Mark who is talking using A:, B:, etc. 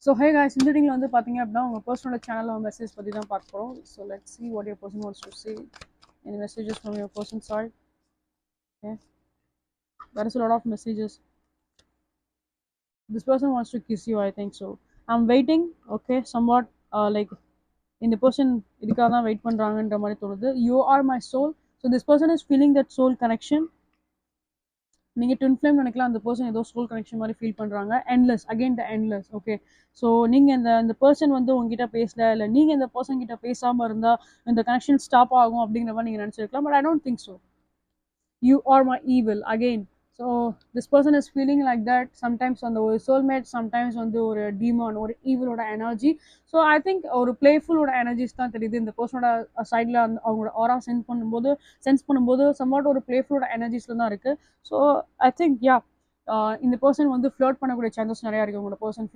A: So hey guys, இந்த வீடியோல வந்து பாத்தீங்க அப்படின்னா உங்க பர்சனல் சேனல்ல மெசேஜ் பத்தி தான் பார்க்க போறோம். So let's see what your person wants to say. Any messages from your person side? Okay, there is a lot of messages. This person wants to kiss you, I think so. I'm waiting. Okay, somewhat like இந்த person இதுக்காக தான் wait பண்றாங்கன்ற மாதிரி தோணுது. You are my soul. So this person is feeling that soul connection. நீங்க twin flame நினைக்கலாம், அந்த person ஏதோ soul connection மாதிரி ஃபீல் பண்றாங்க. எண்ட்லெஸ், அகைன் த எண்ட்லெஸ். ஓகே, ஸோ நீங்க இந்த பர்சன் வந்து உங்ககிட்ட பேசல, இல்லை நீங்க இந்த பர்சன் கிட்ட பேசாம இருந்தா இந்த கனெக்ஷன் ஸ்டாப் ஆகும் அப்படிங்கிற மாதிரி நீங்க நினைச்சிருக்கலாம். But I don't think so. You are my evil again. So this person is feeling like that. Sometimes on the soulmate, sometimes on the or demon or evil or energy. So I think ஒரு playful ஓட energies தான் தெரியுது இந்த பர்சனோட சைடில். அவங்களோட ஆரா sense பண்ணும்போது somewhat ஒரு playful ஓட எனர்ஜிஸ்ல தான் இருக்கு. ஸோ ஐ திங்க் யா இந்த பர்சன் வந்து ஃப்ளர்ட் பண்ணக்கூடிய சான்சஸ் நிறையா இருக்குது உங்களோட பர்சன்.